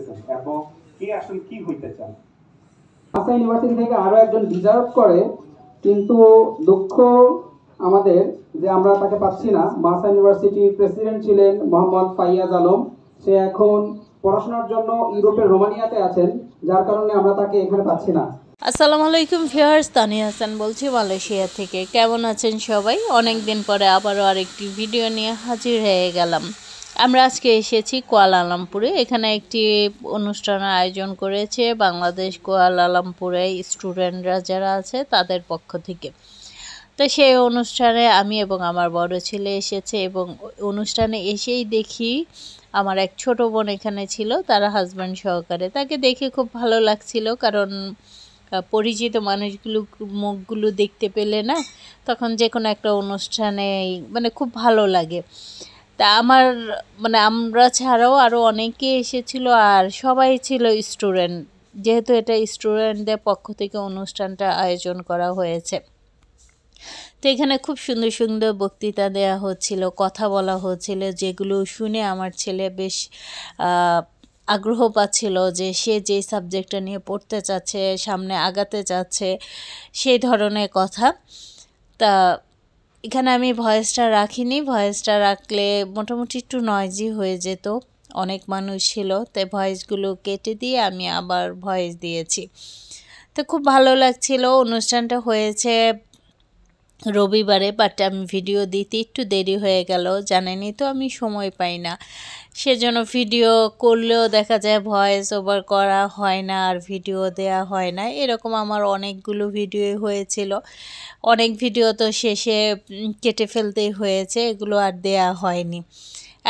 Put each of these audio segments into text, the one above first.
করতেছেন এবং কে আসলে কি হইতে চান? মাসা ইউনিভার্সিটি থেকে আরো একজন ডিজার্ভ করে, কিন্তু দুঃখ আমাদের যে আমরা তাকে পাচ্ছি না। মাসা ইউনিভার্সিটির প্রেসিডেন্ট ছিলেন মোহাম্মদ ফাইয়াজ আলম। সে এখন পড়াশোনার জন্য ইউরোপের রোমানিয়াতে আছেন, যার কারণে আমরা তাকে এখানে পাচ্ছি না। আসসালামু আলাইকুম ভিউয়ার্স, তানিয়া হাসান বলছি মালয়েশিয়া থেকে। কেমন আছেন সবাই? অনেক দিন পরে আবারও আরেকটি ভিডিও নিয়ে হাজির হয়ে গেলাম। আমরা আজকে এসেছি কুয়ালালামপুরে। এখানে একটি অনুষ্ঠানের আয়োজন করেছে বাংলাদেশ কুয়ালালামপুরে স্টুডেন্টরা যারা আছে তাদের পক্ষ থেকে। তো সেই অনুষ্ঠানে আমি এবং আমার বড় ছেলে এসেছে, এবং অনুষ্ঠানে এসেই দেখি আমার এক ছোট বোন এখানে ছিল, তারা হাজব্যান্ড সহকারে। তাকে দেখে খুব ভালো লাগছিল, কারণ পরিচিত মানুষগুলো মুখগুলো দেখতে পেলে না তখন যে কোনো একটা অনুষ্ঠানে মানে খুব ভালো লাগে। তা আমার মানে আমরা ছাড়াও আরও অনেকে এসেছিল, আর সবাই ছিল স্টুডেন্ট, যেহেতু এটা স্টুডেন্টদের পক্ষ থেকে অনুষ্ঠানটা আয়োজন করা হয়েছে। তো এখানে খুব সুন্দর সুন্দর বক্তৃতা দেওয়া হচ্ছিল, কথা বলা হচ্ছিল, যেগুলো শুনে আমার ছেলে বেশ আগ্রহ পাচ্ছিল যে সে যে সাবজেক্টটা নিয়ে পড়তে চাচ্ছে, সামনে আগাতে চাচ্ছে, সেই ধরনের কথা। তা এখানে আমি ভয়েসটা রাখিনি, ভয়েসটা রাখলে মোটামুটি একটু নয়েজি হয়ে যেত, অনেক মানুষ ছিল, তাই ভয়েসগুলো কেটে দিয়ে আমি আবার ভয়েস দিয়েছি। তো খুব ভালো লাগছিল। অনুষ্ঠানটা হয়েছে রবিবারে, বাট আমি ভিডিও দিতে একটু দেরি হয়ে গেল। জানেনই তো আমি সময় পাই না, সেজন্য ভিডিও করলেও দেখা যায় ভয়েস ওভার করা হয় না আর ভিডিও দেয়া হয় না। এরকম আমার অনেকগুলো ভিডিও হয়েছিল। অনেক ভিডিও তো শেষে কেটে ফেলতেই হয়েছে, এগুলো আর দেয়া হয়নি।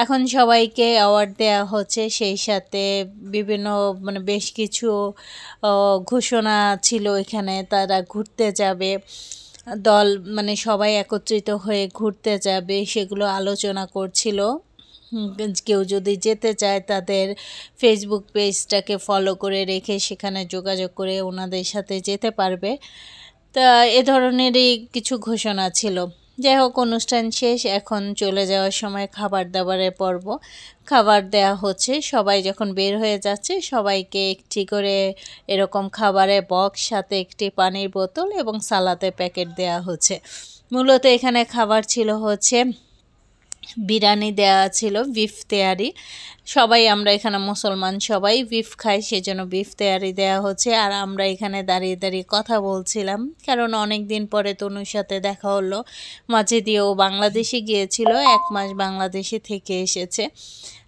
এখন সবাইকে অ্যাওয়ার্ড দেয়া হচ্ছে, সেই সাথে বিভিন্ন মানে বেশ কিছু ঘোষণা ছিল এখানে। তারা ঘুরতে যাবে, দল মানে সবাই একত্রিত হয়ে ঘুরতে যাবে, সেগুলো আলোচনা করছিল। কেউ যদি যেতে চায় তাদের ফেসবুক পেজটাকে ফলো করে রেখে সেখানে যোগাযোগ করে ওনাদের সাথে যেতে পারবে। তা এ ধরনেরই কিছু ঘোষণা ছিল। যাই হোক, অনুষ্ঠান শেষ, এখন চলে যাওয়ার সময় খাবার দাবারের পর্ব। খাবার দেয়া হচ্ছে, সবাই যখন বের হয়ে যাচ্ছে সবাইকে একটি করে এরকম খাবারের বক্স, সাথে একটি পানির বোতল এবং সালাদের প্যাকেট দেয়া হচ্ছে। মূলত এখানে খাবার ছিল হচ্ছে বিরিয়ানি দেয়া ছিল, বিফ তেয়ারি। সবাই আমরা এখানে মুসলমান সবাই বিফ খাই, সেজন্য বিফ তেয়ারি দেয়া হচ্ছে। আর আমরা এখানে দাঁড়িয়ে দাঁড়িয়ে কথা বলছিলাম, কারণ অনেক দিন পরে তনুর সাথে দেখা হলো। মাঝে দিয়েও বাংলাদেশে গিয়েছিল, 1 মাস বাংলাদেশে থেকে এসেছে।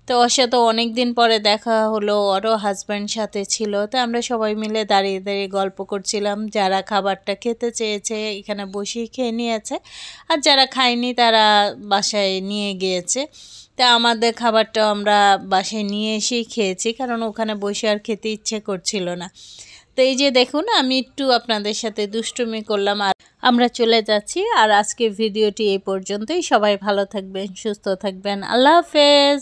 তো ওর সাথে অনেক দিন পরে দেখা হলো, ওরও হাজব্যান্ড সাথে ছিল। তো আমরা সবাই মিলে দাঁড়িয়ে দাঁড়িয়ে গল্প করছিলাম। যারা খাবারটা খেতে চেয়েছে এখানে বসেই খেয়ে নিয়েছে, আর যারা খায়নি তারা বাসায় নিয়ে গিয়েছে। তা আমাদের খাবারটা আমরা বাসায় নিয়ে এসেই খেয়েছি, কারণ ওখানে বসে আর খেতে ইচ্ছে করছিল না। তো এই যে দেখুন, আমি একটু আপনাদের সাথে দুষ্টুমি করলাম আর আমরা চলে যাচ্ছি। আর আজকের ভিডিওটি এই পর্যন্তই। সবাই ভালো থাকবেন, সুস্থ থাকবেন। আল্লাহ হাফেজ।